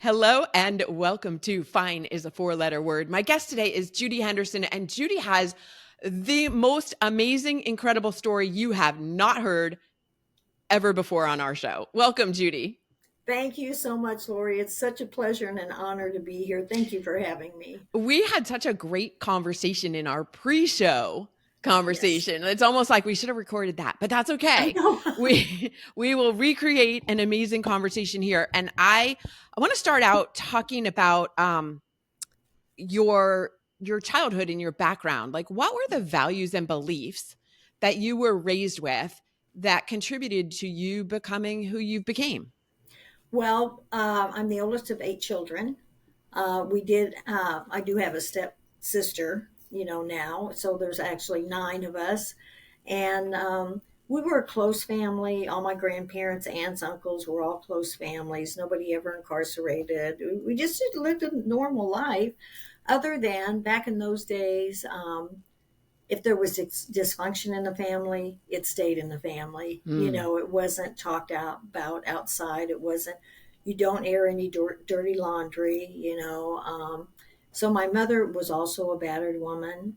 Hello and welcome to Fine is a Four-Letter Word. My guest today is Judy Henderson, and Judy has the most amazing, incredible story you have not heard ever before on our show. Welcome, Judy. Thank you so much, Lori. It's such a pleasure and an honor to be here. Thank you for having me. We had such a great conversation in our pre-show conversation. Yes. It's almost like we should have recorded that, but that's okay. I know. We will recreate an amazing conversation here. And I want to start out talking about your childhood and your background. Like, what were the values and beliefs that you were raised with that contributed to you becoming who you became? Well, I'm the oldest of 8 children. I do have a step sister, now. So there's actually 9 of us. And we were a close family. All my grandparents, aunts, uncles were all close families. Nobody ever incarcerated. We just lived a normal life, other than back in those days. If there was dysfunction in the family, it stayed in the family. It wasn't talked about outside. It wasn't, you don't air any dirty laundry. So my mother was also a battered woman,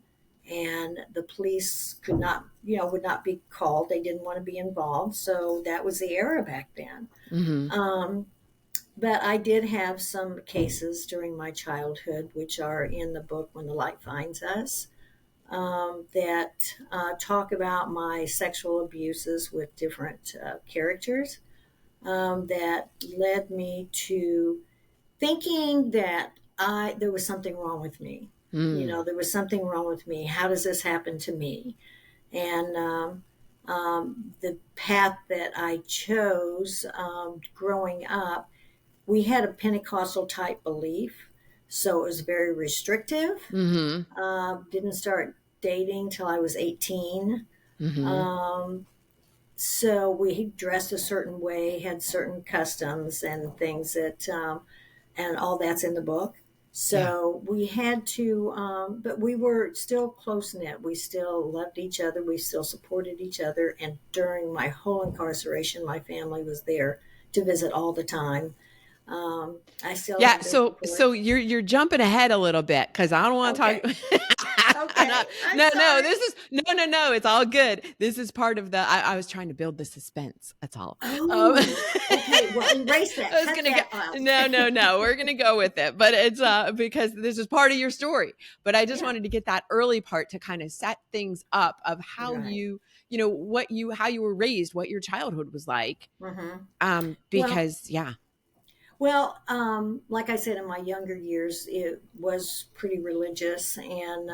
and the police would not be called. They didn't want to be involved. So that was the era back then. Mm-hmm. But I did have some cases during my childhood, which are in the book When the Light Finds Us, that talk about my sexual abuses with different characters, that led me to thinking that there was something wrong with me. There was something wrong with me. How does this happen to me? And the path that I chose growing up, we had a Pentecostal type belief. So it was very restrictive. Didn't start dating till I was 18. So we dressed a certain way, had certain customs and things and all that's in the book. So we had to, but we were still close knit. We still loved each other. We still supported each other. And during my whole incarceration, my family was there to visit all the time. I still have their So support. you're jumping ahead a little bit because I don't want to Okay. talk. Okay. I'm No, sorry. this is no. It's all good. This is part of the. I was trying to build the suspense. That's all. Oh, okay. Well, erase that. I was Cut gonna that go. out. No. We're gonna go with it, but it's because this is part of your story. But I just Yeah. wanted to get that early part to kind of set things up of how Right. how you were raised, what your childhood was like. Mm-hmm. Well, Because yeah. like I said, in my younger years, it was pretty religious, and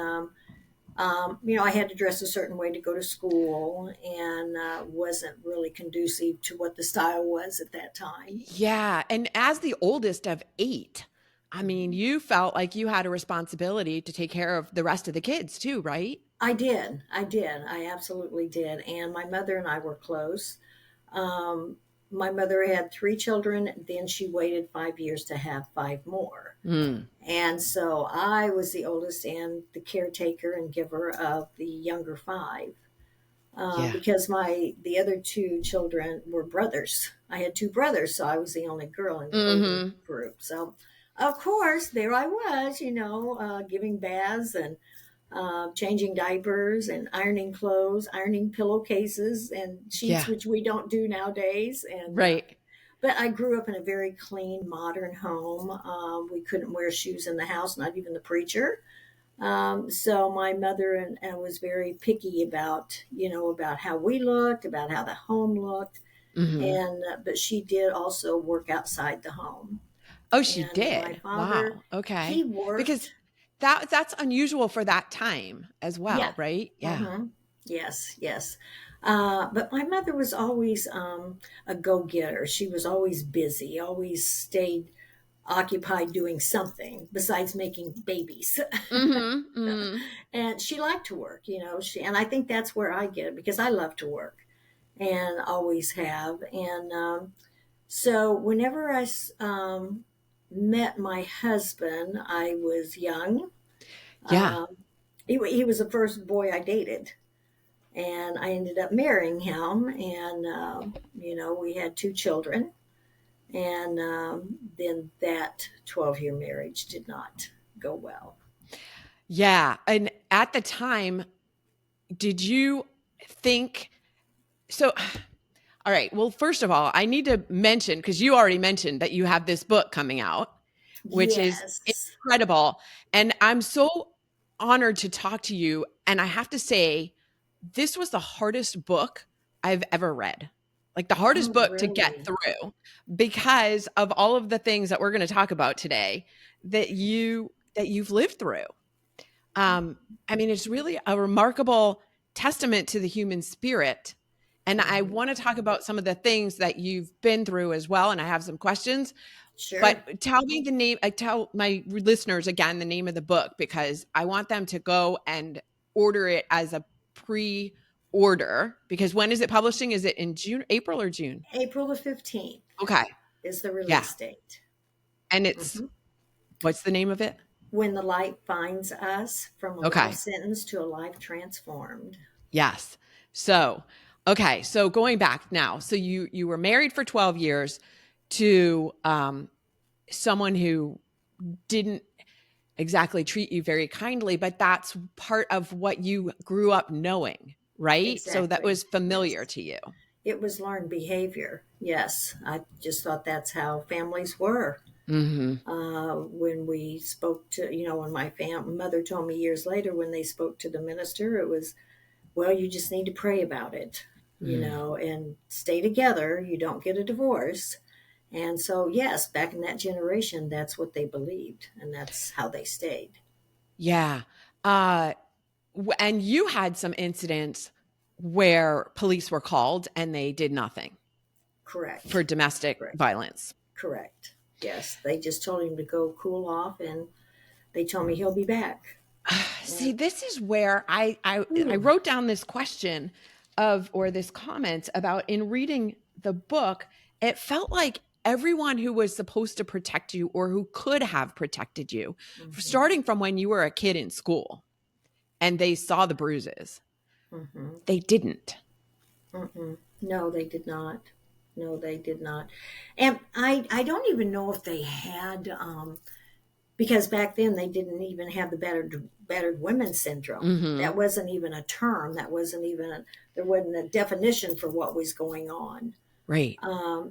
I had to dress a certain way to go to school, and wasn't really conducive to what the style was at that time. Yeah. And as the oldest of 8, I mean, Mhm. you felt like you had a responsibility to take care of the rest of the kids too, right? I did. I absolutely did. And my mother and I were close. Um, my mother had 3 children, then she waited 5 years to have 5 more. Mm. And so I was the oldest and the caretaker and giver of the younger 5. Yeah. Because the other 2 children were brothers. I had 2 brothers, so I was the only girl in the older Mm-hmm. group. So, of course, there I was, giving baths and changing diapers and ironing clothes, ironing pillowcases and sheets, Yeah. which we don't do nowadays. And Right. but I grew up in a very clean, modern home. We couldn't wear shoes in the house, not even the preacher. So my mother and was very picky about how we looked, about how the home looked, Mm-hmm. and but she did also work outside the home. Oh, she And my did. father, Wow. Okay. he Because worked. that's unusual for that time as Yeah. well, right? Yeah. Hmm. Yes, yes. But my mother was always a go-getter. She was always busy, always stayed occupied doing something besides making babies. Mm-hmm. Mm-hmm. And she liked to work, and I think that's where I get it, because I love to work and always have. And so whenever I met my husband, I was young. Yeah. Um, he was the first boy I dated, and I ended up marrying him. And we had 2 children. And then that 12-year marriage did not go well. Yeah. And at the time, did you think so? All right. Well, first of all, I need to mention, because you already mentioned that you have this book coming out, which is Yes. incredible. And I'm so honored to talk to you. And I have to say, this was the hardest book I've ever read. Like the hardest Oh, book to get really? through because of all of the things that we're going to talk about today that you've lived through. I mean, it's really a remarkable testament to the human spirit. And I Hmm. want to talk about some of the things that you've been through as well. And I have some questions, Sure. but tell me the name. I tell my listeners again the name of the book because I want them to go and order it as a pre-order. Because when is it publishing? Is it in June, April, or June? April the 15th Okay, is the yeah, release date. and it's Hmm. what's the name of it? When the Light Finds Us, from a life Okay, sentence to a life transformed. yes. So, okay, so going back now, so you were married for 12 years to someone who didn't exactly treat you very kindly, but that's part of what you grew up knowing, right? So that Exactly. was familiar Yes. to you. It was learned behavior. Yes. I just thought that's how families were. Mm-hmm. When we spoke to, when my mother told me years later when they spoke to the minister, it was, well, you just need to pray about it, Mm. and stay together. You don't get a divorce. And so, yes, back in that generation, that's what they believed, and that's how they stayed. Yeah. Uh, and you had some incidents where police were called and they did nothing for Correct. domestic Correct. violence. Correct. Yes, they just told him to go cool off, and they told me he'll be back. See, And, this is where I ooh, wrote down this question of or this comment about in reading the book, it felt like everyone who was supposed to protect you or who could have protected you, mm-hmm, starting from when you were a kid in school and they saw the bruises, mm-hmm, they didn't. mm-mm. No, they did not. No, they did not. And I don't even know if they had, because back then they didn't even have the battered women syndrome. Mhm. That wasn't even a term. There wasn't a definition for what was going on. Right.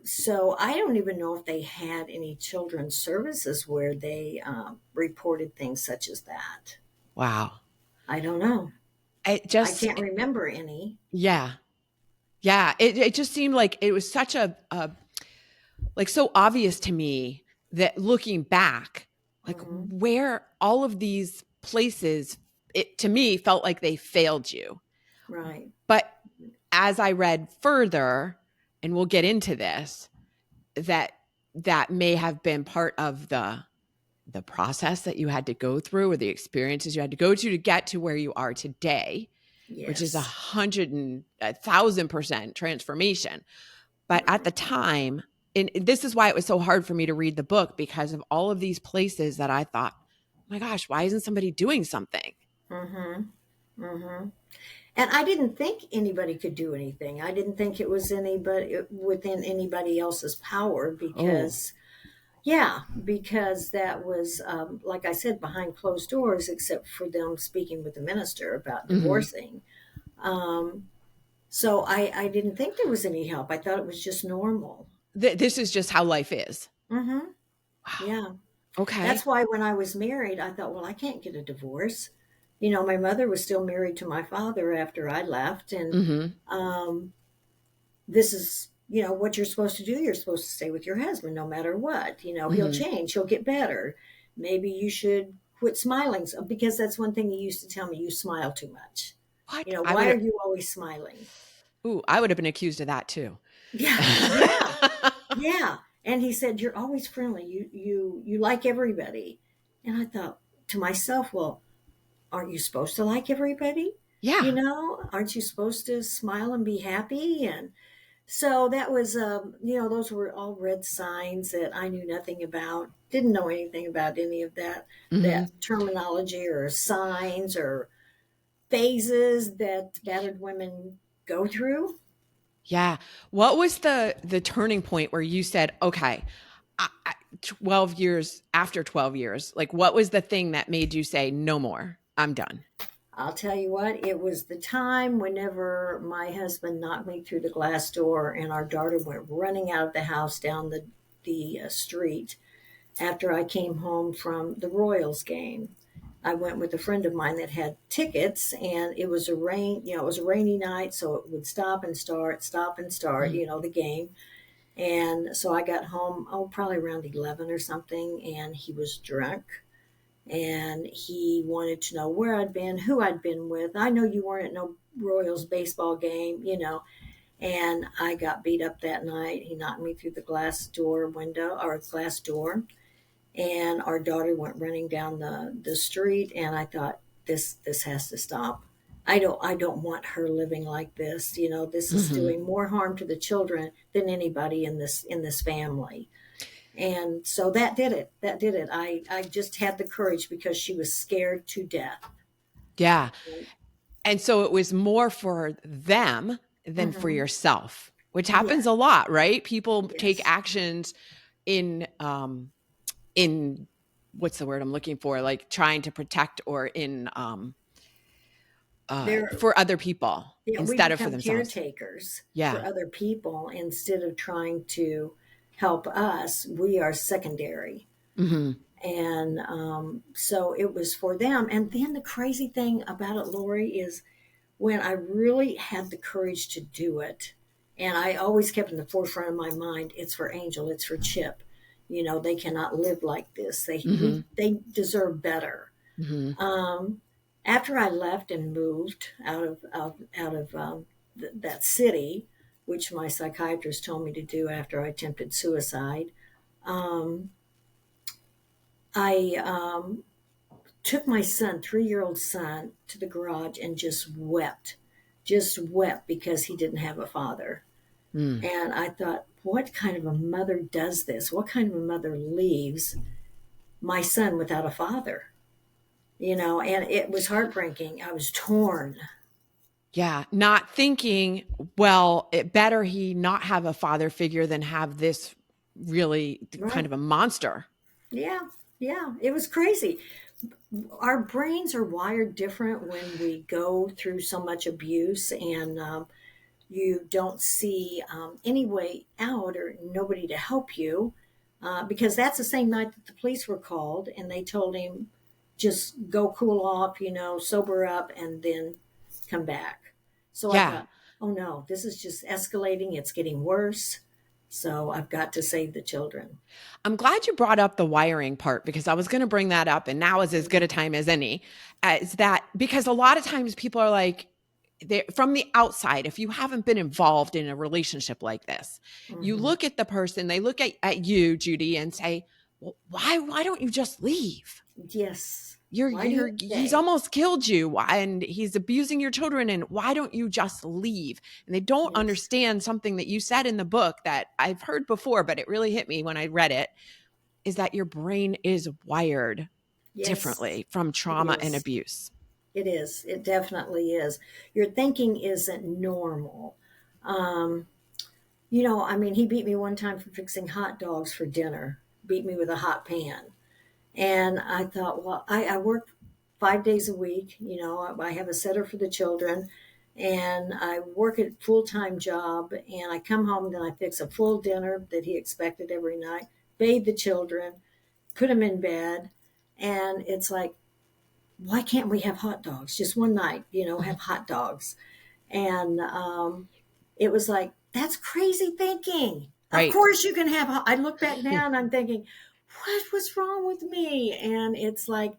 So I don't even know if they had any children's services where they reported things such as that. Wow. I don't know. It I just can't remember any. yeah. Yeah, it just seemed like it was such a like so obvious to me that looking back, like Hmm. where all of these places, it to me felt like they failed you. Right. But as I read further, and we'll get into this, that that may have been part of the process that you had to go through or the experiences you had to go to get to where you are today, which is Yes. 1,000% transformation. But at Right. the time, and this is why it was so hard for me to read the book because of all of these places that I thought, oh my gosh, why isn't somebody doing something? Mm-hmm. Mm-hmm. And I didn't think anybody could do anything. I didn't think it was anybody within anybody else's power Oh, because that was, like I said, behind closed doors, except for them speaking with the minister about hmm, divorcing. Um, so I didn't think there was any help. I thought it was just normal. this is just how life is. Mm-hmm. Wow. Yeah. That's Okay. why when I was married, I thought, well, I can't get a divorce. My mother was still married to my father after I left. And Hmm. um, this is, what you're supposed to do. You're supposed to stay with your husband no matter what. He'll Hmm. change, he'll get better. Maybe you should quit smiling, because that's one thing he used to tell me: you smile too much. What? I Why would are have, you always smiling? ooh, I would have been accused of that too. Yeah, yeah, yeah. And he said, you're always friendly. You like everybody. And I thought to myself, well, aren't you supposed to like everybody? Yeah. Aren't you supposed to smile and be happy? And so that was, those were all red signs that I knew nothing about. Didn't know anything about any of that Hmm. terminology or signs or phases that battered women go through. Yeah. What was the turning point where you said, okay, 12 years after 12 years, like what was the thing that made you say, no more, I'm done? I'll tell you what, it was the time whenever my husband knocked me through the glass door and our daughter went running out of the house down the street after I came home from the Royals game. I went with a friend of mine that had tickets, and it was it was a rainy night, so it would stop and start, Mhm. the game. And so I got home, probably around 11 or something, and he was drunk. And he wanted to know where I'd been, who I'd been with. I know you weren't at no Royals baseball game. And I got beat up that night. He knocked me through the glass door, and our daughter went running down the street. And I thought, this has to stop. I don't want her living like this. This is Mhm. doing more harm to the children than anybody in this family. And so that did it. That did it. I just had the courage because she was scared to death. Yeah. And so it was more for them than for Mm-hmm. yourself, which Yeah. happens a lot, right? People take Yes. actions in what's the word I'm looking for? Like trying to protect or in There. for other people Yeah. We instead of for become themselves. caretakers Yeah. for other people instead of trying to help us. We are secondary. Mhm. And so it was for them. And then the crazy thing about it, Lori, is when I really had the courage to do it, and I always kept in the forefront of my mind, it's for Angel, it's for Chip. They cannot live like this. Mhm. They deserve better. Mhm. Um, After I left and moved out of that city, which my psychiatrist told me to do after I attempted suicide, um, I took my son, 3-year-old son, to the garage and just wept because he didn't have a father. Mm. And I thought, what kind of a mother does this? What kind of a mother leaves my son without a father? And it was heartbreaking. I was torn. Yeah, not thinking, well, it better he not have a father figure than have this really kind Right. of a monster. Yeah. Yeah. It was crazy. Our brains are wired different when we go through so much abuse, and you don't see any way out or nobody to help you, because that's the same night that the police were called, and they told him, just go cool off, sober up, and then come back. So I Yeah. thought, oh no, this is just escalating. It's getting worse. So I've got to save the children. I'm glad you brought up the wiring part because I was going to bring that up, and now is as good a time as any. As that, because a lot of times people are like, from the outside, if you haven't been involved in a relationship like this, you Hmm. look at the person, they look at you, Judy, and say, well, why don't you just leave? Yes. Why do you He's stay? almost killed you and he's abusing your children, and why don't you just leave? And they don't Yes. understand something that you said in the book that I've heard before, but it really hit me when I read it, is that your brain is wired Yes, differently from it trauma and is. abuse. It is. It definitely is. Your thinking isn't normal. Um, I mean, he beat me one time for fixing hot dogs for dinner, beat me with a hot pan. And I thought, well, I work 5 days a week. I have a setter for the children, and I work a full time job. And I come home, then I fix a full dinner that he expected every night, bathe the children, put them in bed. And it's like, why can't we have hot dogs just one night, have hot dogs? And it was like, that's crazy thinking. Of Right. course you can have, I look back now and I'm thinking, what was wrong with me? And it's like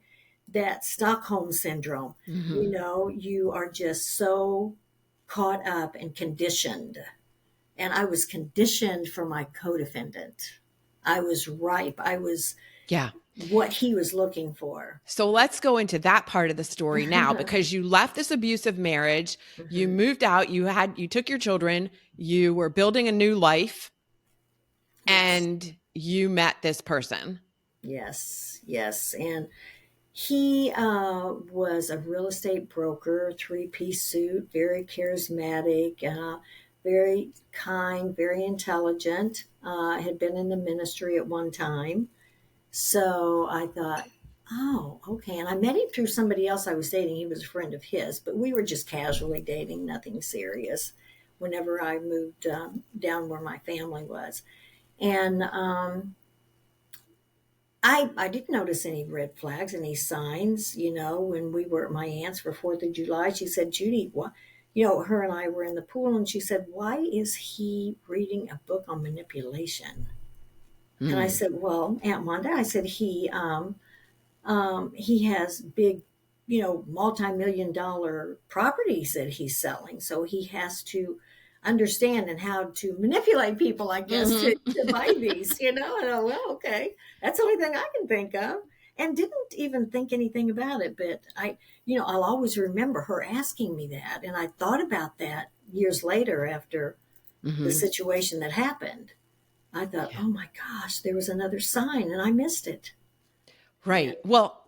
that Stockholm syndrome. Hmm. You are just so caught up and conditioned. And I was conditioned for my co-defendant. I was ripe. I was Yeah. what he was looking for. So let's go into that part of the story now, because you left this abusive marriage, you Hmm. moved out, you took your children, you were building a new life, Yes. and you met this person. Yes, yes. And he was a real estate broker, three-piece suit, very charismatic, very kind, very intelligent, had been in the ministry at one time. So I thought, oh, okay. And I met him through somebody else I was dating. He was a friend of his, but we were just casually dating, nothing serious, whenever I moved down where my family was. And I didn't notice any red flags, any signs. When we were at my aunt's for 4th of July, she said, Judy, what? Her and I were in the pool, and she said, why is he reading a book on manipulation? And I said, well, Aunt Wanda, I said, he has big, multi-million dollar properties that he's selling. So he has to understand and how to manipulate people, I guess, to buy these, And well, okay, that's the only thing I can think of. And didn't even think anything about it. But I'll always remember her asking me that. And I thought about that years later after the situation that happened. I thought, oh my gosh, there was another sign and I missed it. Right. Well,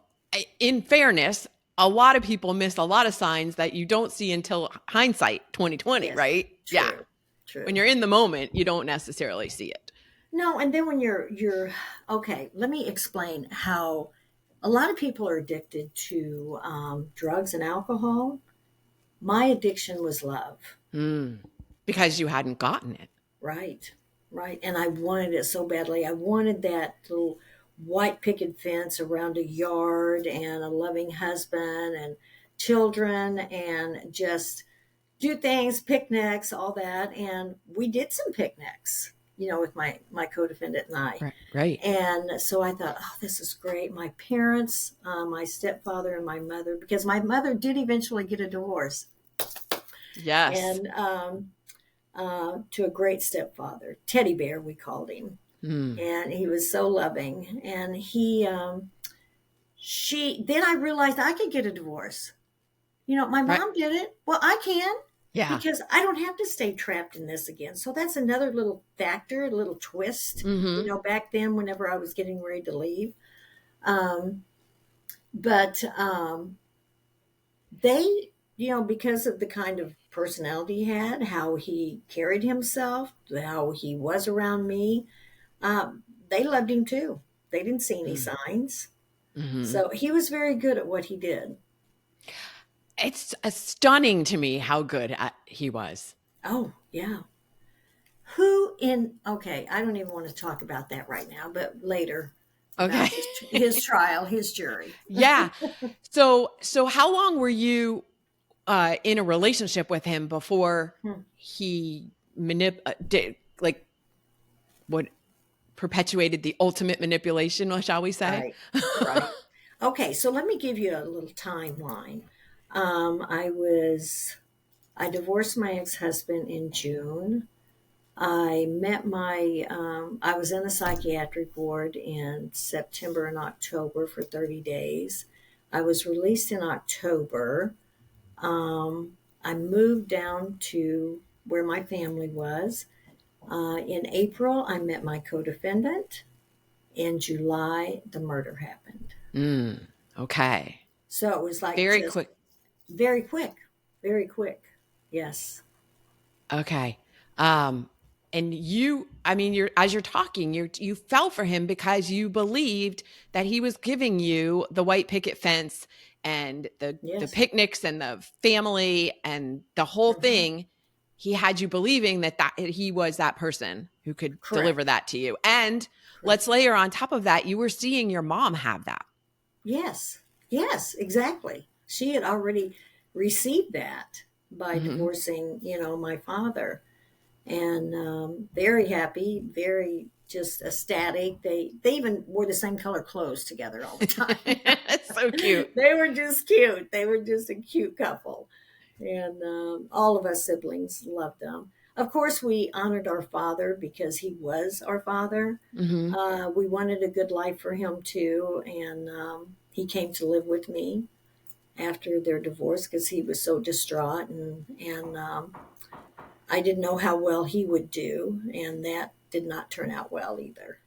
in fairness, a lot of people miss a lot of signs that you don't see until hindsight 2020, yes, right? True, yeah. True. When you're in the moment, you don't necessarily see it. No, and then when you're okay, let me explain how a lot of people are addicted to drugs and alcohol. My addiction was love. Because you hadn't gotten it. Right. And I wanted it so badly. I wanted that little white picket fence around a yard and a loving husband and children and just do things, picnics, all that. And we did some picnics, with my co-defendant and I. Right. And so I thought, oh, this is great. My parents, my stepfather and my mother, because my mother did eventually get a divorce. Yes. And to a great stepfather, Teddy Bear, we called him. And he was so loving. And then I realized I could get a divorce. My mom did it. Well, I can. Yeah. Because I don't have to stay trapped in this again. So that's another little factor, a little twist, back then whenever I was getting ready to leave. But they, because of the kind of personality he had, how he carried himself, how he was around me, they loved him too. They didn't see any signs. So he was very good at what he did. It's stunning to me how good he was. Oh, yeah. Okay, I don't even want to talk about that right now, but later. Okay. His trial, his jury. Yeah. So how long were you in a relationship with him before he perpetuated the ultimate manipulation, shall we say? Right. Okay, so let me give you a little timeline. I divorced my ex-husband in June. I was in a psychiatric ward in September and October for 30 days. I was released in October. I moved down to where my family was. In April, I met my co-defendant. In July, the murder happened. Okay. So it was like very quick. Very quick. Very quick. Yes. Okay. And as you're talking, you fell for him because you believed that he was giving you the white picket fence and the picnics and the family and the whole thing. He had you believing that he was that person who could deliver that to you. And let's layer on top of that, you were seeing your mom have that. Yes, exactly. She had already received that by divorcing, my father. And very happy, very just ecstatic. They even wore the same color clothes together all the time. That's so cute. They were just cute. They were just a cute couple. And all of us siblings loved them. Of course, we honored our father because he was our father. We wanted a good life for him too. And he came to live with me after their divorce because he was so distraught. And I didn't know how well he would do. And that did not turn out well either.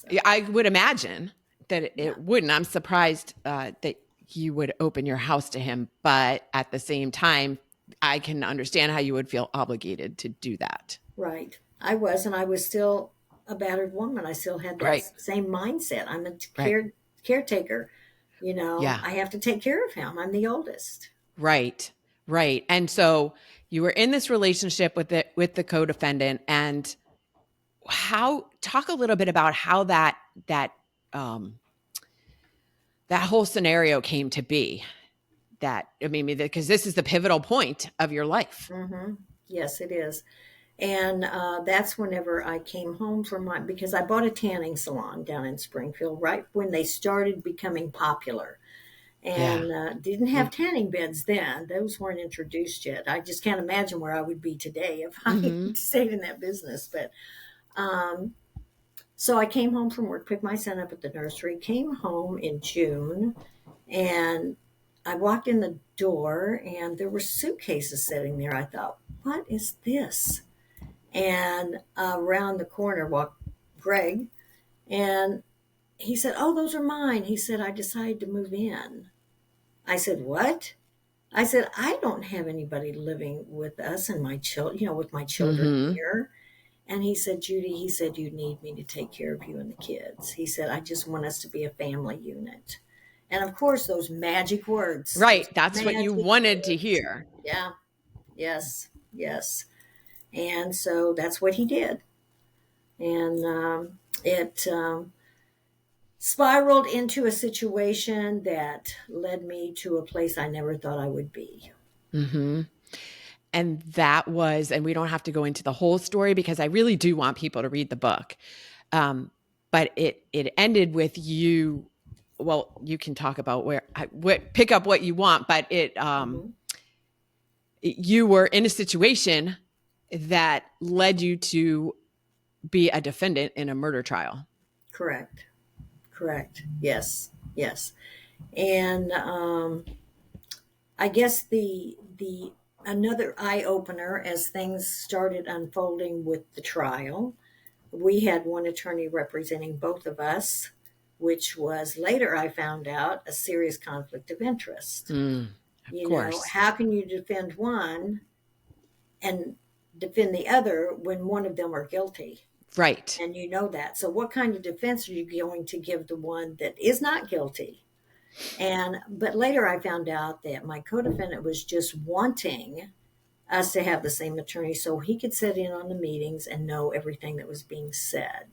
So. Yeah, I would imagine that it wouldn't. I'm surprised that you would open your house to him. But at the same time, I can understand how you would feel obligated to do that. Right. I was, and I was still a battered woman. I still had that Right. same mindset. I'm a Right. caretaker. Yeah. I have to take care of him. I'm the oldest. Right. Right. And so you were in this relationship with the co-defendant, and talk a little bit about how um that whole scenario came to be. Because this is the pivotal point of your life. Mm-hmm. Yes, it is. And that's whenever I came home from because I bought a tanning salon down in Springfield right when they started becoming popular. Yeah. And didn't have tanning beds then. Those weren't introduced yet. I just can't imagine where I would be today if I Mm-hmm. stayed in that business. But so I came home from work, picked my son up at the nursery, came home in June, and I walked in the door and there were suitcases sitting there. I thought, what is this? And around the corner walked Greg, and he said, "Oh, those are mine." He said, "I decided to move in." I said, "What?" I said, "I don't have anybody living with us and my children, with my children Mm-hmm. here." And he said, "Judy," he said, "you need me to take care of you and the kids." He said, "I just want us to be a family unit." And of course, those magic words. Those Right. That's what you magic wanted to words. hear. Yeah. Yes. Yes. And so that's what he did. And it spiraled into a situation that led me to a place I never thought I would be. Mm-hmm. And we don't have to go into the whole story because I really do want people to read the book. But it ended with you. Well, you can talk about pick up what you want, but Mm-hmm. you were in a situation that led you to be a defendant in a murder trial. Correct. Correct. Yes. Yes. And I guess the another eye opener as things started unfolding with the trial, we had one attorney representing both of us, which was later I found out a serious conflict of interest. Of course. How can you defend one and defend the other when one of them are guilty? Right. And that. So what kind of defense are you going to give the one that is not guilty? But later I found out that my co-defendant was just wanting us to have the same attorney so he could sit in on the meetings and know everything that was being said.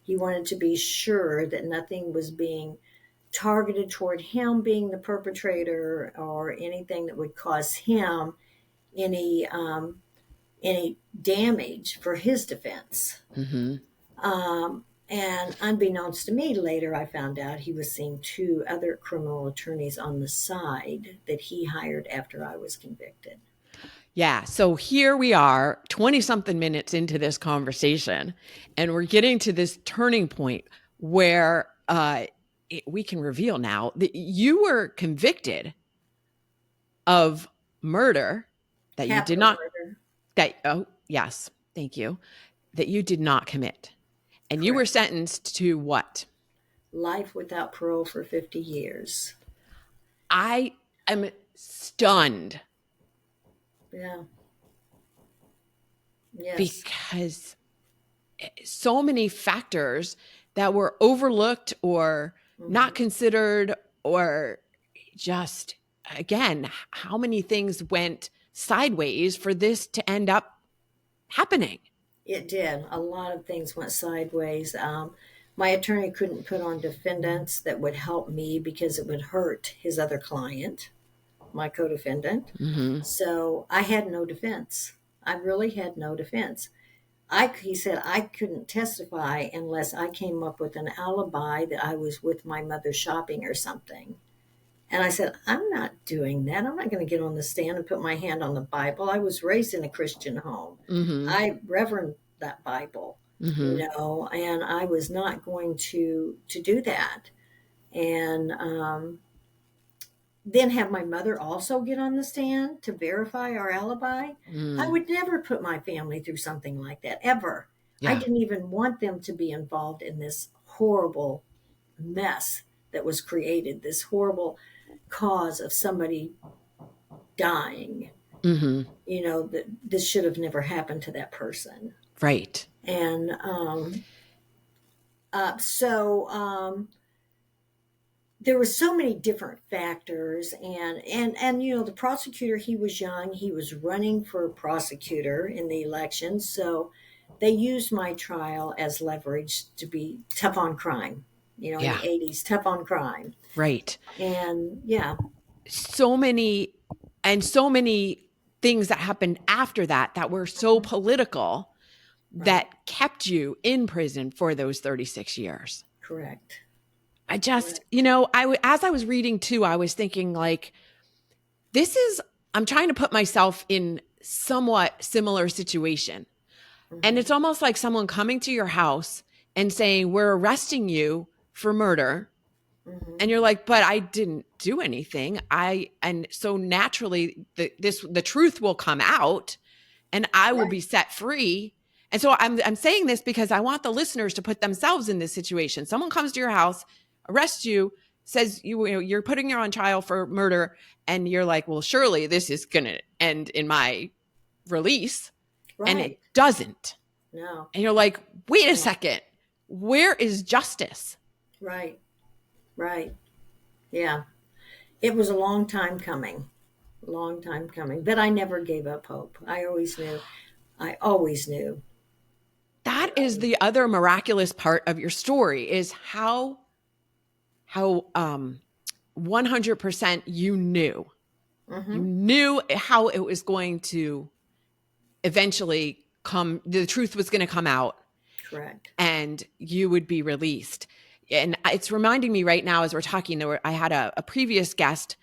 He wanted to be sure that nothing was being targeted toward him being the perpetrator or anything that would cause him any damage for his defense. Mm-hmm. And unbeknownst to me, later I found out he was seeing two other criminal attorneys on the side that he hired after I was convicted. Yeah. So here we are, 20 something minutes into this conversation, and we're getting to this turning point where we can reveal now that you were convicted of murder that you did Capital not, murder. oh, yes, thank you, that you did not commit. And you were Correct. sentenced to what? Life without parole for 50 years. I am stunned. Yeah. Yes. Because so many factors that were overlooked or not considered, or just, again, how many things went sideways for this to end up happening? It did. A lot of things went sideways. My attorney couldn't put on defendants that would help me because it would hurt his other client, my co-defendant. Mm-hmm. So I had no defense. I really had no defense. He said I couldn't testify unless I came up with an alibi that I was with my mother shopping or something. And I said, I'm not doing that. I'm not going to get on the stand and put my hand on the Bible. I was raised in a Christian home. Mm-hmm. I reverend that Bible, Mm-hmm. and I was not going to do that. And then have my mother also get on the stand to verify our alibi. I Mm. would never put my family through something like that, ever. I Yeah. didn't even want them to be involved in this horrible mess that was created, this horrible cause of somebody dying. Mm-hmm. That this should have never happened to that person. Right. And so there were so many different factors, and the prosecutor, he was young, he was running for prosecutor in the election, so they used my trial as leverage to be tough on crime, in Yeah. the 80s, tough on crime. Right. And yeah. So many so many things that happened after that that were so Mhm. political Right. that kept you in prison for those 36 years. Correct. I just, Correct. as I was reading too, I was thinking like, this is, I'm trying to put myself in somewhat similar situation. And Hmm. it's almost like someone coming to your house and saying, we're arresting you for murder. And Hmm. you're like, but I didn't do anything. And so naturally the truth will come out and I will Right. be set free. And so I'm saying this because I want the listeners to put themselves in this situation. Someone comes to your house, arrests you, says you're putting her on trial for murder, and you're like, well, surely this is gonna end in my release, and it Right. doesn't. No. And you're like, wait a No. second, where is justice? Right. Right. Yeah. It was a long time coming. Long time coming. But I never gave up hope. I always knew. I always knew That that I is was. the other miraculous part of your story is how 100% you Mm-hmm. knew how it was going to eventually come, the truth was going to come out Correct. and you would be released. And it's reminding me right now as we're talking, I had a previous guest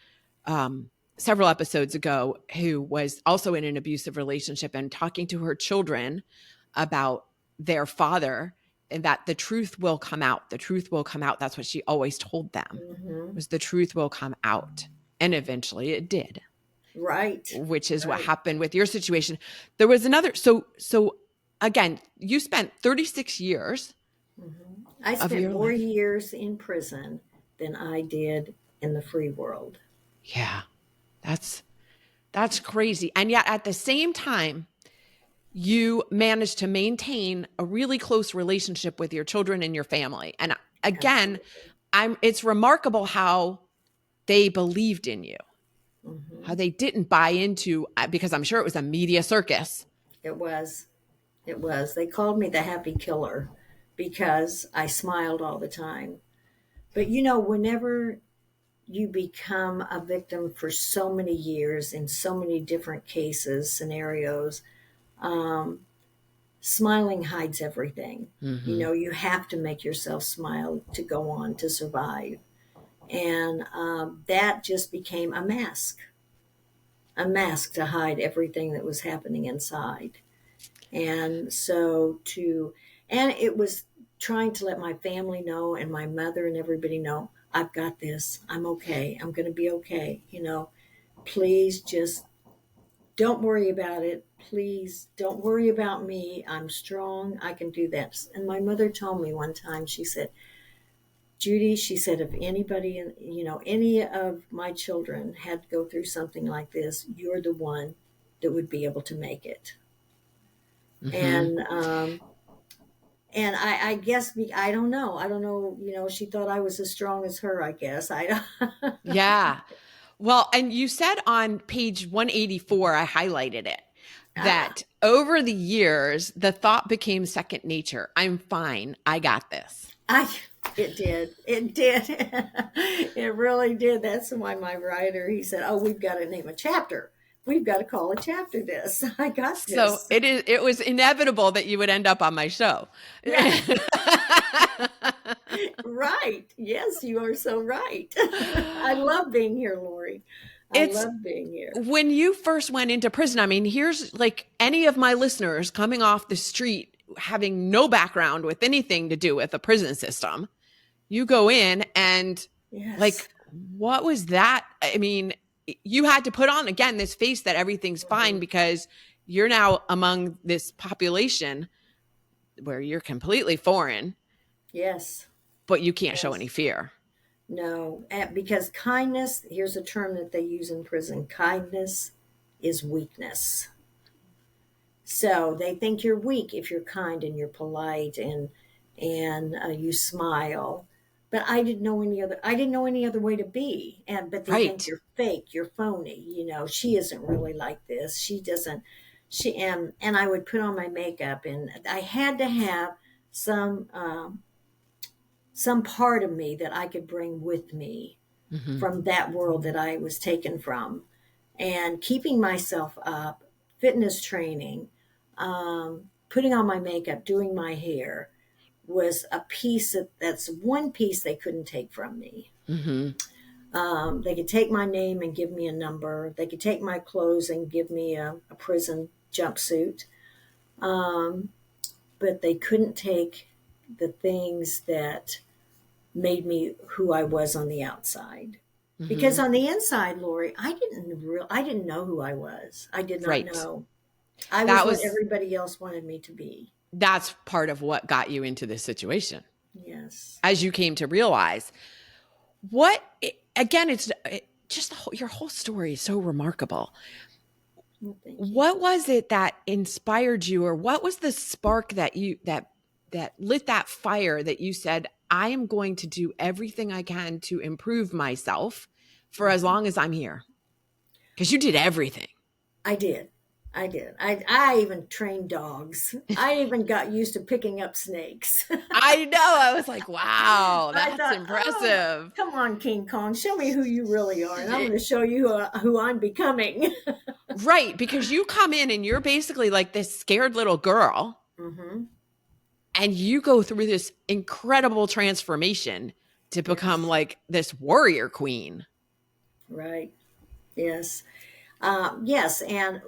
several episodes ago who was also in an abusive relationship and talking to her children about their father, and that the truth will come out. The truth will come out. That's what she always told them, Mm-hmm. was the truth will come out. And eventually it did, Right. which is what Right. happened with your situation. There was another, so again, you spent 36 years Mm-hmm. I of spent your more life. years in prison than I did in the free world. Yeah. That's crazy. And yet at the same time, you managed to maintain a really close relationship with your children and your family. And again, Absolutely. it's remarkable how they believed in you, how Mm-hmm. they didn't buy into, because I'm sure it was a media circus. It was. It was. They called me the happy killer because I smiled all the time. But whenever you become a victim for so many years in so many different cases, scenarios, um, smiling hides everything. Mm-hmm. You have to make yourself smile to go on to survive. And that just became a mask to hide everything that was happening inside. And so and it was trying to let my family know and my mother and everybody know, I've got this. I'm okay. I'm going to be okay. Please just don't worry about it. Please don't worry about me. I'm strong. I can do this. And my mother told me one time, she said, Judy, she said, if anybody, any of my children had to go through something like this, you're the one that would be able to make it. Mm-hmm. And I guess I don't know. I don't know. She thought I was as strong as her. I guess I. Yeah. Well, and you said on page 184, I highlighted it, Ah, that over the years, the thought became second nature. I'm fine. I got this. I. It did. It did. It really did. That's why my writer, he said, "Oh, we've got to name a chapter. We've got to call a chapter this. I got So this." it was inevitable that you would end up on my show. Yeah. Right. Yes, you are so right. I love being here, Lori. I It's love being here. when you first went into prison. I mean, here's like any of my listeners coming off the street having no background with anything to do with the prison system. You go in and Yes. like, what was that? I mean, you had to put on again this face that everything's fine Mhm. because you're now among this population where you're completely foreign, Yes. but you can't show Yes. any fear. No, because kindness, here's a term that they use in prison, kindness is weakness. So they think you're weak if you're kind and you're polite and you smile. But I didn't know any other. I didn't know any other way to be. And but they think Right. you're fake. You're phony. She isn't really like this. She doesn't. And I would put on my makeup, and I had to have some some part of me that I could bring with me Mm-hmm. from that world that I was taken from, and keeping myself up, fitness training, putting on my makeup, doing my hair was a piece that's one piece they couldn't take from me. Mm-hmm. They could take my name and give me a number. They could take my clothes and give me a prison jumpsuit. Um, but they couldn't take the things that made me who I was on the outside. Because Mm-hmm. on the inside, Lori, I didn't know who I was. I did not Right. know. I was That what was everybody else wanted me to be. that's part of what got you into this situation. Yes. As you came to realize what again, just your whole story is so remarkable. Well, thank you. What was it that inspired you, or what was the spark that lit that fire that you said, I am going to do everything I can to improve myself for as Mhm. long as I'm here? Because you did everything. I did. I did. I even trained dogs. I even got used to picking up snakes. I know. I was like, wow, I that's thought, oh, impressive. come on, King Kong, show me who you really are, and I'm going to show you who I'm becoming. Right. Because you come in and you're basically like this scared little girl, Hmm. and you go through this incredible transformation to become Yes. like this warrior queen. Right. Yes. Yes. And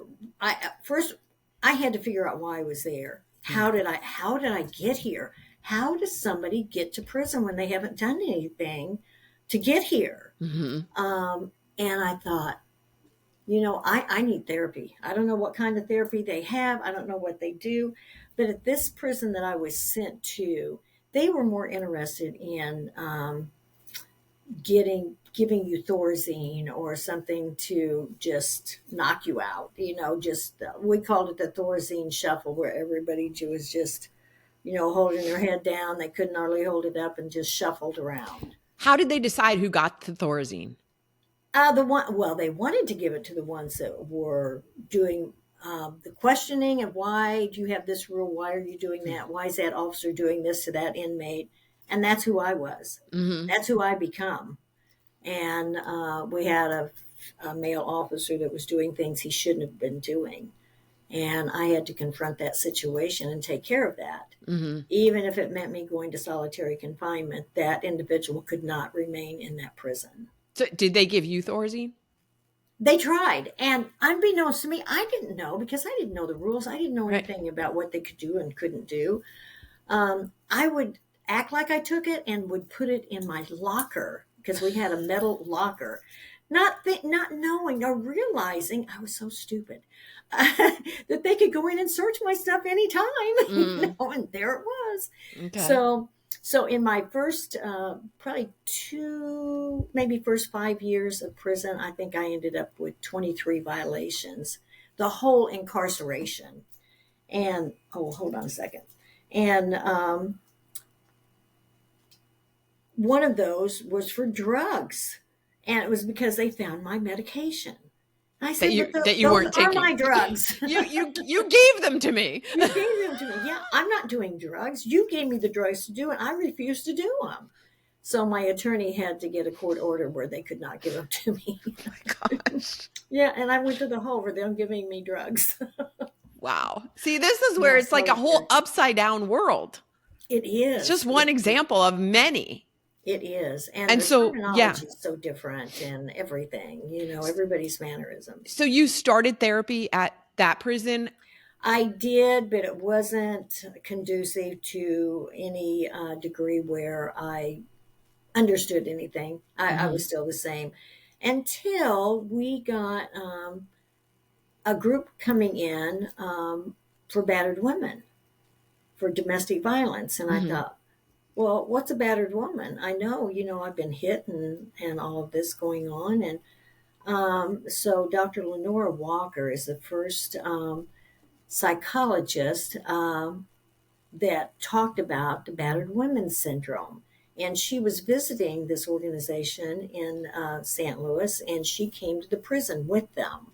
first I had to figure out why I was there. How did I get here? How does somebody get to prison when they haven't done anything to get here? Mm-hmm. And I thought, I need therapy. I don't know what kind of therapy they have. I don't know what they do. But at this prison that I was sent to, they were more interested in giving you Thorazine or something to just knock you out. Just we called it the Thorazine shuffle, where everybody was just holding their head down. They couldn't hardly hold it up and just shuffled around. How did they decide who got the Thorazine? They wanted to give it to the ones that were doing the questioning of, why do you have this rule? Why are you doing that? Why is that officer doing this to that inmate? And that's who I was. Mm-hmm. That's who I become. And we had a male officer that was doing things he shouldn't have been doing. And I had to confront that situation and take care of that. Mm-hmm. Even if it meant me going to solitary confinement, that individual could not remain in that prison. So did they give you Thorazine? They tried. And unbeknownst to me, I didn't know, because I didn't know the rules. I didn't know Right. anything about what they could do and couldn't do. I would act like I took it and would put it in my locker, because we had a metal locker, not knowing or realizing I was so stupid that they could go in and search my stuff anytime, Mm. and there it was. Okay. So in my first probably maybe first 5 years of prison, I think I ended up with 23 violations, the whole incarceration. And hold on a second. And one of those was for drugs, and it was because they found my medication. I That said, you but that you those weren't are my taking. drugs. You gave them to me. You gave them to me. Yeah, I'm not doing drugs. You gave me the drugs to do, and I refused to do them. So my attorney had to get a court order where they could not give them to me. Gosh. Yeah, and I went to the hole for them giving me drugs. Wow. See, this is where Yeah, it's like so a it whole is. upside down world. It It's just is. one example of many. It is. And And the so, yeah. terminology is so different and everything, everybody's mannerisms. So you started therapy at that prison. I did, but it wasn't conducive to any degree where I understood anything. I Mm-hmm. was still the same until we got a group coming in for battered women, for domestic violence. And I Mm-hmm. thought, well, what's a battered woman? I know, I've been hit and all of this going on. And So Dr. Lenora Walker is the first psychologist that talked about the battered women syndrome. And she was visiting this organization in St. Louis, and she came to the prison with them.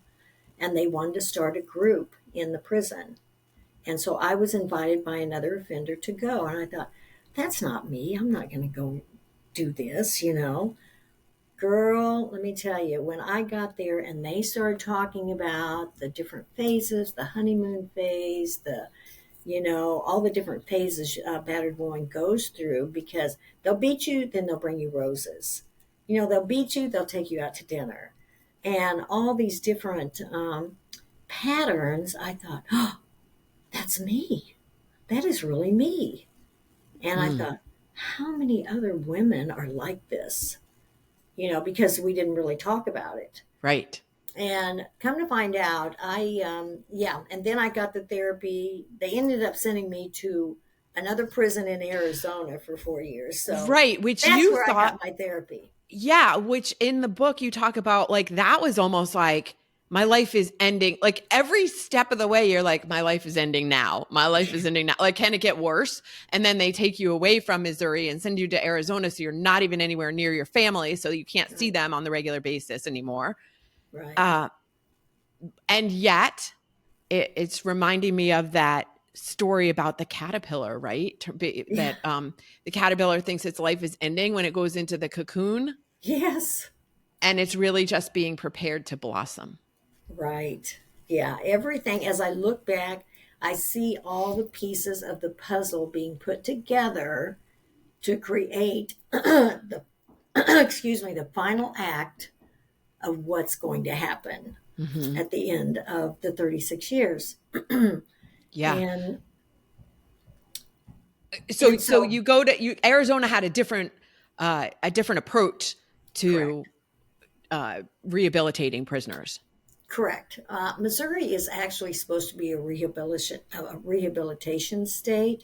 And they wanted to start a group in the prison. And so I was invited by another offender to go. And I thought, that's not me. I'm not going to go do this, you know. Girl, let me tell you, when I got there and they started talking about the different phases, the honeymoon phase, all the different phases a battered woman goes through, because they'll beat you, then they'll bring you roses. They'll beat you, they'll take you out to dinner. And all these different patterns, I thought, oh, that's me. That is really me. And I thought, how many other women are like this? Because we didn't really talk about it. Right. And come to find out, and then I got the therapy. They ended up sending me to another prison in Arizona for 4 years. So right, which that's you where thought, I got my therapy. Yeah, which in the book you talk about, like, that was almost like, my life is ending. Like, every step of the way, you're like, my life is ending now. My life is ending now. Like, can it get worse? And then they take you away from Missouri and send you to Arizona. So you're not even anywhere near your family. So you can't see them on the regular basis anymore. Right. And yet it's reminding me of that story about the caterpillar, right? That the caterpillar thinks its life is ending when it goes into the cocoon. Yes. And it's really just being prepared to blossom. Right. Yeah. Everything, as I look back, I see all the pieces of the puzzle being put together to create the the final act of what's going to happen at the end of the 36 years. Yeah. And so you go to Arizona had a different approach to rehabilitating prisoners. Correct. Missouri is actually supposed to be a rehabilitation state,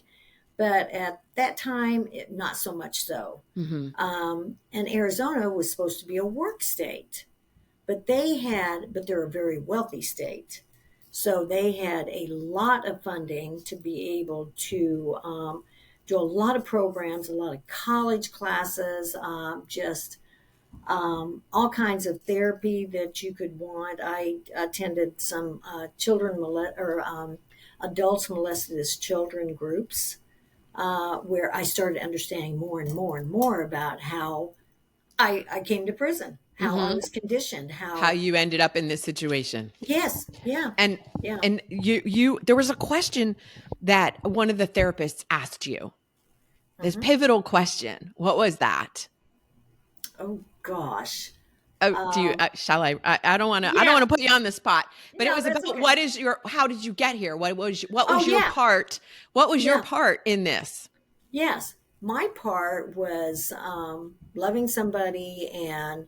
but at that time, not so much so. And Arizona was supposed to be a work state, but they're a very wealthy state. So they had a lot of funding to be able to do a lot of programs, a lot of college classes, all kinds of therapy that you could want. I attended some adults molested as children groups, where I started understanding more and more and more about how I came to prison, how I was conditioned, how you ended up in this situation. Yes. Yeah. And you there was a question that one of the therapists asked you. This pivotal question. What was that? Oh gosh. Oh, do you? Shall I? I don't want to. I don't want to put you on the spot. But No, it was about okay. how did you get here? What was Oh, your yeah. part? What was your Yeah. part in this? Yes. My part was loving somebody and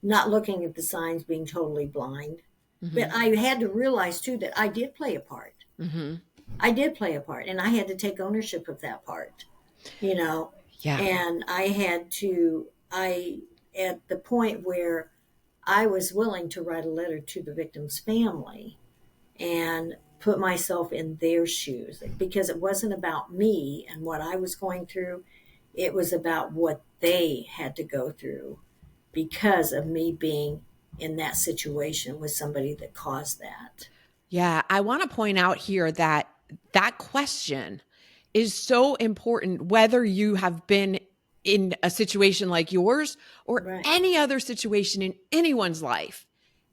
not looking at the signs, being totally blind. But I had to realize too that I did play a part. I did play a part, and I had to take ownership of that part. Yeah. And at the point where I was willing to write a letter to the victim's family and put myself in their shoes, because it wasn't about me and what I was going through. It was about what they had to go through because of me being in that situation with somebody that caused that. Yeah. I want to point out here that question is so important, whether you have been in a situation like yours or Right. any other situation in anyone's life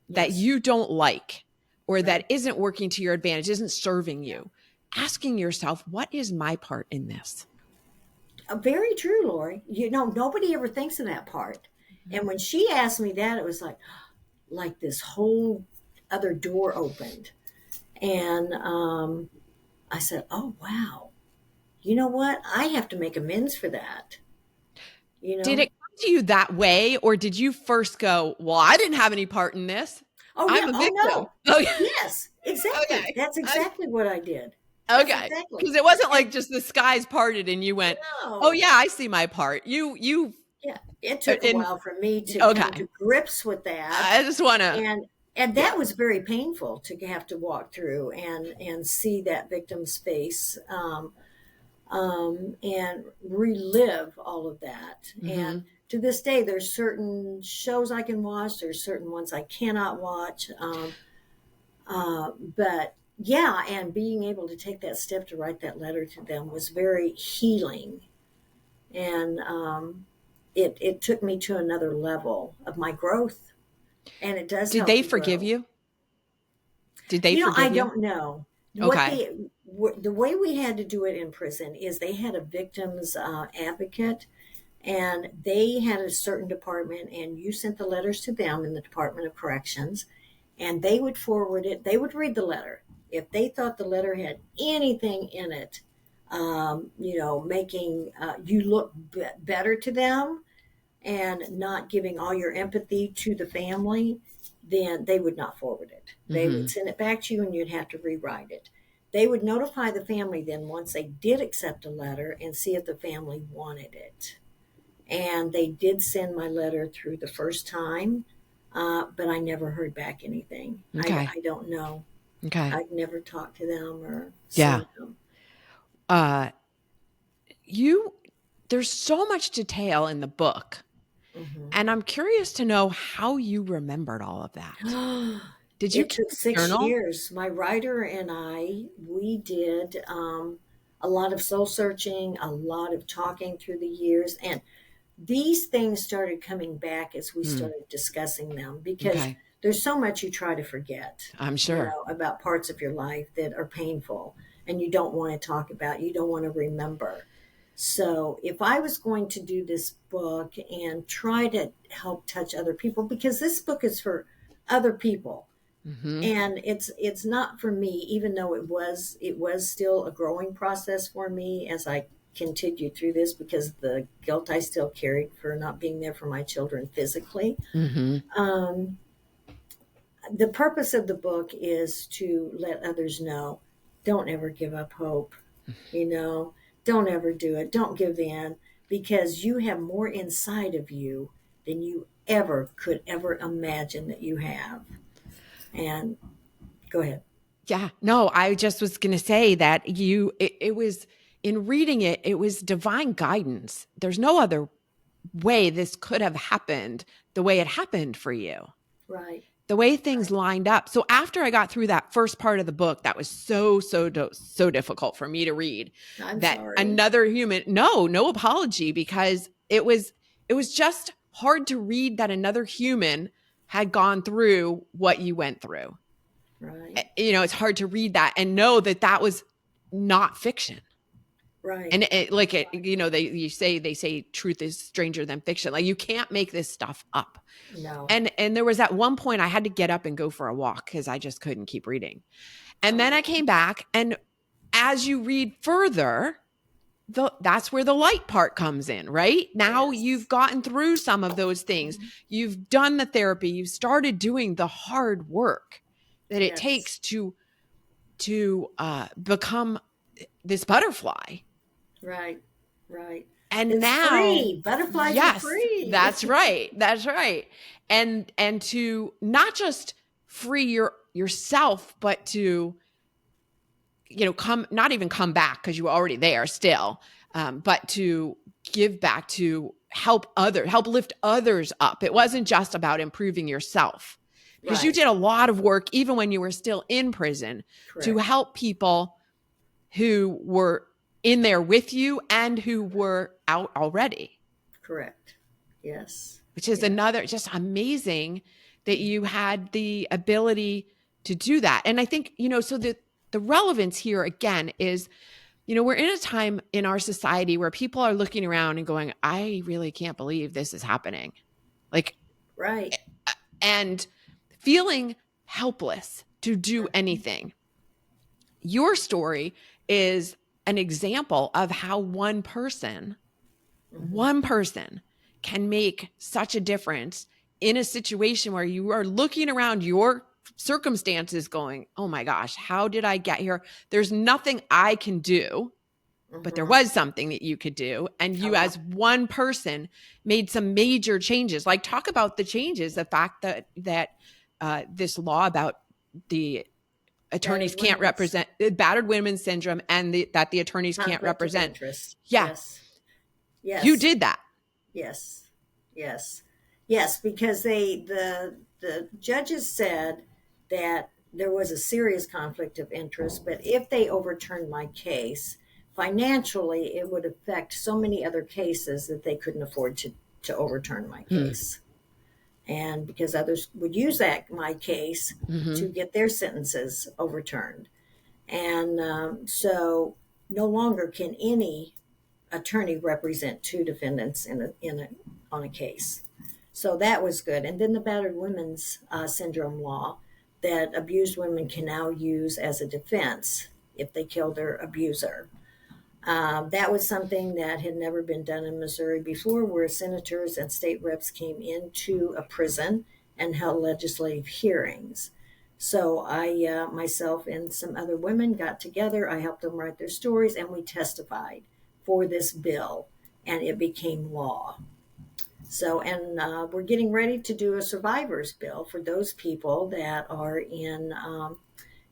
that Yes. you don't like or that Right. isn't working to your advantage, isn't serving you. Asking yourself, what is my part in this? Very true, Lori. Nobody ever thinks of that part. And when she asked me that, it was like this whole other door opened. And I said, oh, wow. You know what? I have to make amends for that. Did it come to you that way, or did you first go, well, I didn't have any part in this. Oh, I'm yeah. a Oh, victim. no. Oh, yeah. Yes, exactly. Okay. That's exactly what I did. Okay. Exactly. Because it wasn't like just the skies parted and you went, No. oh, yeah, I see my part. You Yeah. it took a In while for me to come okay, to grips with that, I just want to and yeah. that was very painful to have to walk through and see that victim's face, and relive all of that. And Mhm. to this day, there's certain shows I can watch. There's certain ones I cannot watch. But yeah, and being able to take that step to write that letter to them was very healing, and it took me to another level of my growth, and it does Did help they you forgive grow. you? Did they I forgive you? don't know what Okay. they. The way we had to do it in prison is they had a victims advocate, and they had a certain department, and you sent the letters to them in the Department of Corrections, and they would forward it. They would read the letter. If they thought the letter had anything in it, making you look better to them and not giving all your empathy to the family, then they would not forward it. They would Mhm. send it back to you and you'd have to rewrite it. They would notify the family then once they did accept a letter and see if the family wanted it. And they did send my letter through the first time, but I never heard back anything. Okay. I don't know. Okay. I've never talked to them or Yeah. seen them. Uh you there's so much detail in the book, Hmm. and I'm curious to know how you remembered all of that. Did you It keep took a 6 journal? years. My writer and I, we did a lot of soul searching, a lot of talking through the years. And these things started coming back as we Hmm. started discussing them because Okay. there's so much you try to forget, I'm sure. about parts of your life that are painful and you don't want to talk about, you don't want to remember. So if I was going to do this book and try to help touch other people, because this book is for other people, Mhm. and it's not for me, even though it was still a growing process for me as I continued through this, because the guilt I still carried for not being there for my children physically. Mhm. um, the purpose of the book is to let others know, don't ever give up hope, you know don't ever do it, don't give in, because you have more inside of you than you ever could ever imagine that you have. And go ahead. Yeah. No, I just was going to say that it was in reading it, it was divine guidance. There's no other way this could have happened the way it happened for you. Right. The way things Right. lined up. So after I got through that first part of the book, that was so difficult for me to read, I'm that sorry. another human, no apology, because it was just hard to read that another human had gone through what you went through. Right. It's hard to read that and know that that was not fiction. Right. And they say truth is stranger than fiction. Like, you can't make this stuff up. No. And there was at one point I had to get up and go for a walk because I just couldn't keep reading. And then I Oh, came back, and as you read further, that's where the light part comes in, right? Now you've yes. gotten through some of those things. Mhm. You've done the therapy. You've started doing the hard work that it Yes. takes to become this butterfly. Right. Right. And It's now, free. Butterflies are yes, free. that's right. That's right. And to not just free yourself, but to, come, not even come back because you were already there still, but to give back, to help lift others up. It wasn't just about improving yourself, because you Right. did a lot of work, even when you were still in prison, to Correct. help people who were in there with you and who were out already, Correct. Yes. which is Yeah. another just amazing that you had the ability to do that. And I think, so the relevance here again is, we're in a time in our society where people are looking around and going, I really can't believe this is happening. Like, Right. and feeling helpless to do Mhm. anything. Your story is an example of how Mhm. one person can make such a difference in a situation where you are looking around your circumstances going, oh my gosh, how did I get here? There's nothing I can do. but there Mm-hmm. was something that you could do. And you, Oh, as one person, made some major changes. Like, talk about the changes, the fact that this law about the attorneys battered can't women's represent battered women's syndrome, and that the attorneys can't conflict of represent. interest. Yeah, Yes. you Yes. did that. Yes. Yes. Yes, because the judges said that there was a serious conflict of interest, but if they overturned my case, financially it would affect so many other cases that they couldn't afford to overturn my Hmm. case. And because others would use that my case Mm-hmm. to get their sentences overturned. And so no longer can any attorney represent two defendants on a case. So that was good. And then the battered women's syndrome law that abused women can now use as a defense if they kill their abuser. That was something that had never been done in Missouri before, where senators and state reps came into a prison and held legislative hearings. So I, myself and some other women got together. I helped them write their stories, and we testified for this bill, and it became law. So, and we're getting ready to do a survivors bill for those people that are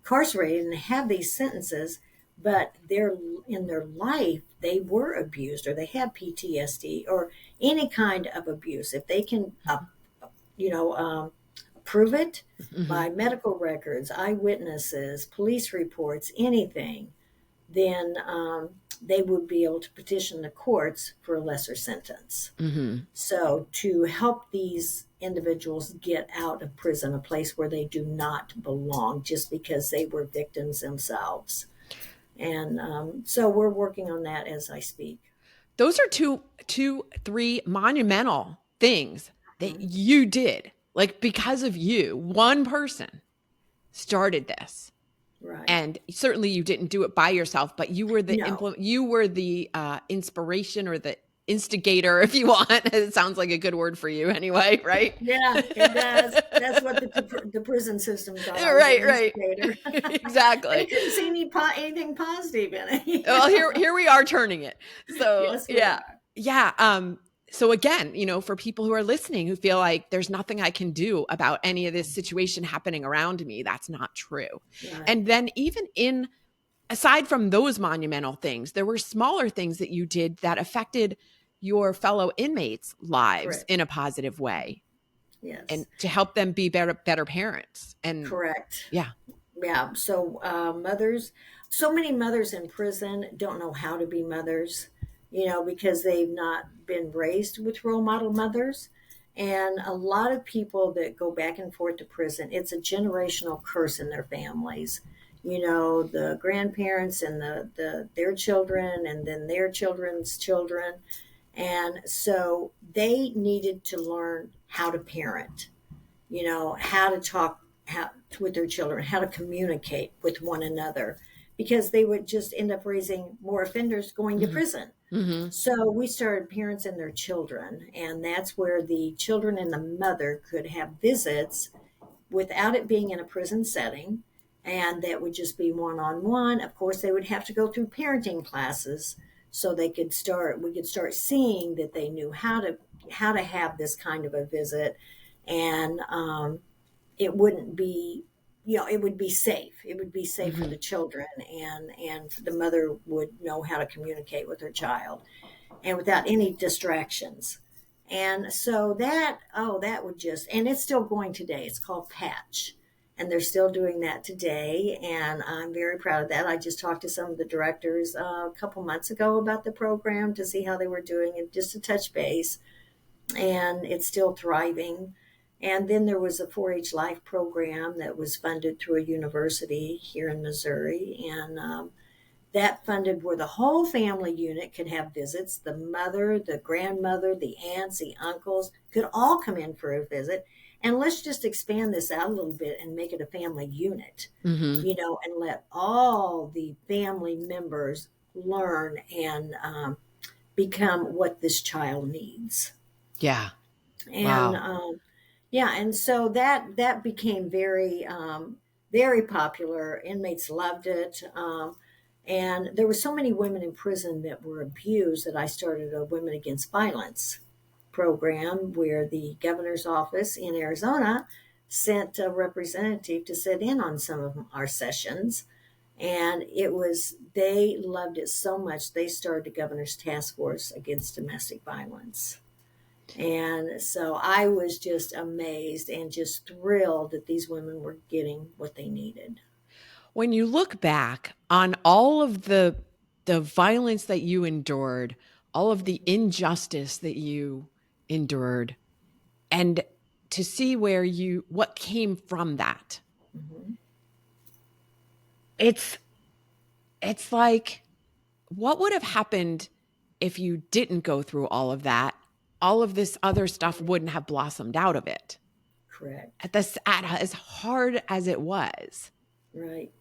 incarcerated and have these sentences, but they're in their life they were abused or they had PTSD or any kind of abuse. If they can, you know, prove it Mm-hmm. by medical records, eyewitnesses, police reports, anything, then they would be able to petition the courts for a lesser sentence. Mm-hmm. So, to help these individuals get out of prison, a place where they do not belong just because they were victims themselves. And so, we're working on that as I speak. Those are three monumental things that Mhm. you did. Like, because of you, one person started this. Right. And certainly you didn't do it by yourself, but you were the No. inspiration, or the instigator, if you want. It sounds like a good word for you anyway, right? Yeah, it does. That's what the prison system thought. I was an Right. instigator. They Exactly. couldn't see anything positive in it. Well, here we are turning it. So Yes, we yeah. are. Yeah. So again, for people who are listening who feel like there's nothing I can do about any of this situation happening around me, that's not true. Right. And then aside from those monumental things, there were smaller things that you did that affected your fellow inmates' lives Correct. in a positive way, and Yes. to help them be better parents. And Correct. yeah. Yeah. So mothers, so many mothers in prison don't know how to be mothers, because they've not been raised with role model mothers. And a lot of people that go back and forth to prison, it's a generational curse in their families. The grandparents and their children, and then their children's children. And so they needed to learn how to parent, how to talk with their children, how to communicate with one another, because they would just end up raising more offenders going to Mm-hmm. prison. Mm-hmm. So we started Parents and Their Children, and that's where the children and the mother could have visits without it being in a prison setting, and that would just be one on one. Of course, they would have to go through parenting classes so we could start seeing that they knew how to have this kind of a visit, and it wouldn't be it would be safe. It would be safe for Mm-hmm. the children, and the mother would know how to communicate with her child and without any distractions. And so that would just, and it's still going today. It's called Patch, and they're still doing that today, and I'm very proud of that. I just talked to some of the directors a couple months ago about the program to see how they were doing, and just to touch base, and it's still thriving. And then there was a 4-H Life program that was funded through a university here in Missouri, and that funded where the whole family unit could have visits. The mother, the grandmother, the aunts, the uncles could all come in for a visit. And let's just expand this out a little bit and make it a family unit, Mm-hmm. and let all the family members learn and become what this child needs. Yeah. And Wow. yeah, and so that became very very popular. Inmates loved it. And there were so many women in prison that were abused that I started a Women Against Violence program where the governor's office in Arizona sent a representative to sit in on some of our sessions. And they loved it so much, they started the governor's task force against domestic violence. And so I was just amazed and just thrilled that these women were getting what they needed. When you look back on all of the violence that you endured, all of the injustice that you endured, and to see what came from that, Mm-hmm. it's like, what would have happened if you didn't go through all of that? All of this other stuff wouldn't have blossomed out of it. Correct. As hard as it was. Right.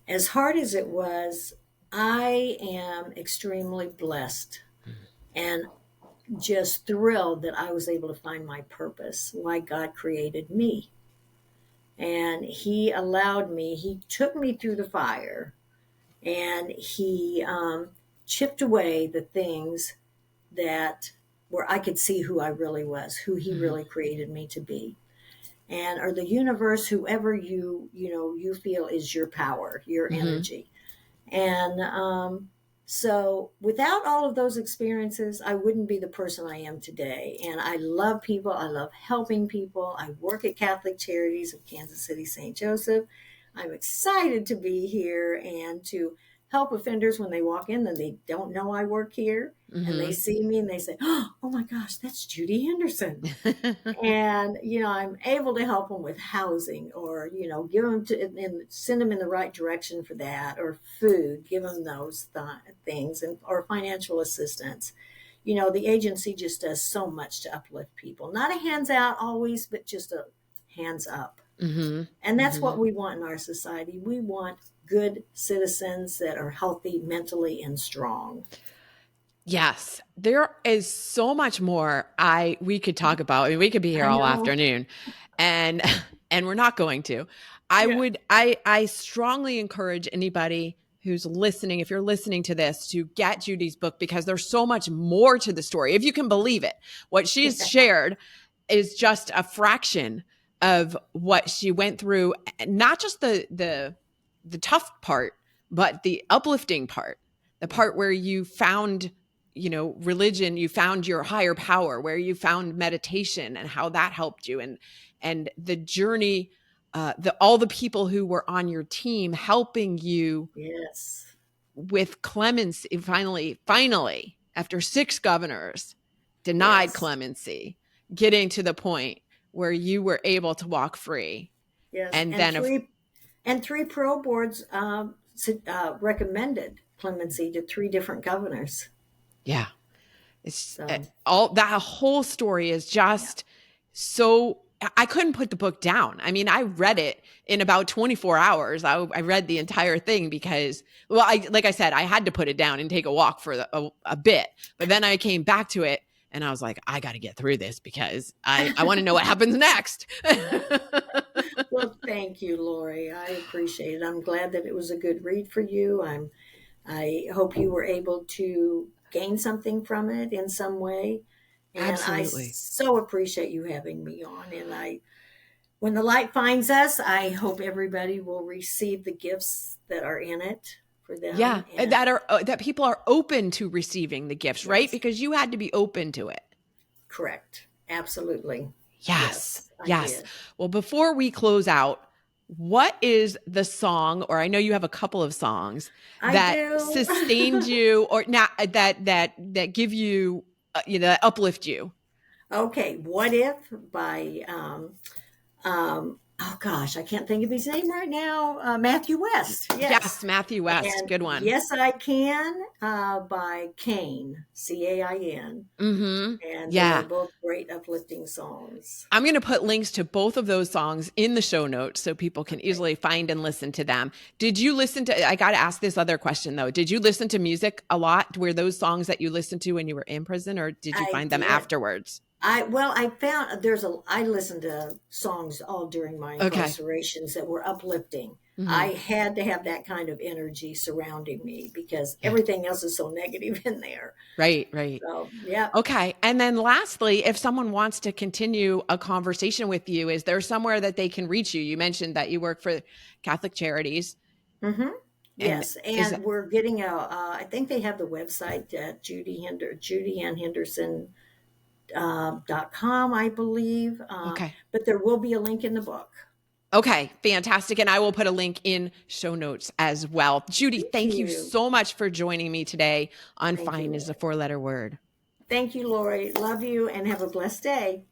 As hard as it was, I am extremely blessed and just thrilled that I was able to find my purpose, why God created me. And He took me through the fire, and He chipped away the things that where I could see who I really was, who He really created me to be. And or the universe, whoever you feel is your power, your energy. And so without all of those experiences, I wouldn't be the person I am today. And I love people. I love helping people. I work at Catholic Charities of Kansas City, St. Joseph. I'm excited to be here and to help offenders when they walk in and they don't know I work here. And they see me and they say, oh my gosh, that's Judy Henderson. And, I'm able to help them with housing or, give them and send them in the right direction for that, or food, give them those things, or financial assistance. The agency just does so much to uplift people. Not a hands out always, but just a hands up. And that's what we want in our society. We want good citizens that are healthy mentally and strong. Yes, there is so much more we could talk about. I mean, we could be here I all know. afternoon, and we're not going to. Yeah. I strongly encourage anybody who's listening, if you're listening to this, to get Judy's book, because there's so much more to the story. If you can believe it, what she's shared is just a fraction of what she went through. Not just the tough part, but the uplifting part, the part where you found religion, you found your higher power, where you found meditation and how that helped you, and the journey, all the people who were on your team helping you. Yes. With clemency, finally, after 6 governors denied Yes. clemency, getting to the point where you were able to walk free. Yes. And then three parole boards recommended clemency to 3 different governors. Yeah. It's all that whole story is just so, I couldn't put the book down. I mean, I read it in about 24 hours. I read the entire thing because, like I said, I had to put it down and take a walk for a bit. But then I came back to it and I was like, I got to get through this because I want to know what happens next. Well, thank you, Lori. I appreciate it. I'm glad that it was a good read for you. I hope you were able to gain something from it in some way. And Absolutely. I so appreciate you having me on. And when the light finds us, I hope everybody will receive the gifts that are in it for them. Yeah, that people are open to receiving the gifts, yes. Right? Because you had to be open to it. Correct. Absolutely. Yes. Well, before we close out, what is the song, or I know you have a couple of songs that sustained you, or not that give you, that uplift you? Okay, What If by oh gosh, I can't think of his name right now. Matthew West. Yes, Matthew West. And good one. Yes, I Can by Cain, CAIN. And they're both great uplifting songs. I'm going to put links to both of those songs in the show notes so people can easily find and listen to them. Did you listen to, I got to ask this other question though. Did you listen to music a lot? Were those songs that you listened to when you were in prison, or did you find them afterwards? I found I listened to songs all during my Okay. incarcerations that were uplifting. I Mhm. had to have that kind of energy surrounding me because Yeah. everything else is so negative in there. Right, right. So, yeah. Okay. And then lastly, if someone wants to continue a conversation with you, is there somewhere that they can reach you? You mentioned that you work for Catholic Charities, Hmm. and Yes, is that and we're getting I think they have the website at Judy and Henderson .com, I believe. okay. But there will be a link in the book. Okay, fantastic. And I will put a link in show notes as well. Judy, Thank thank you you. so much for joining me today on Thank you, Fine is a Lori. four-letter word. Thank you, Lori. Love you and have a blessed day.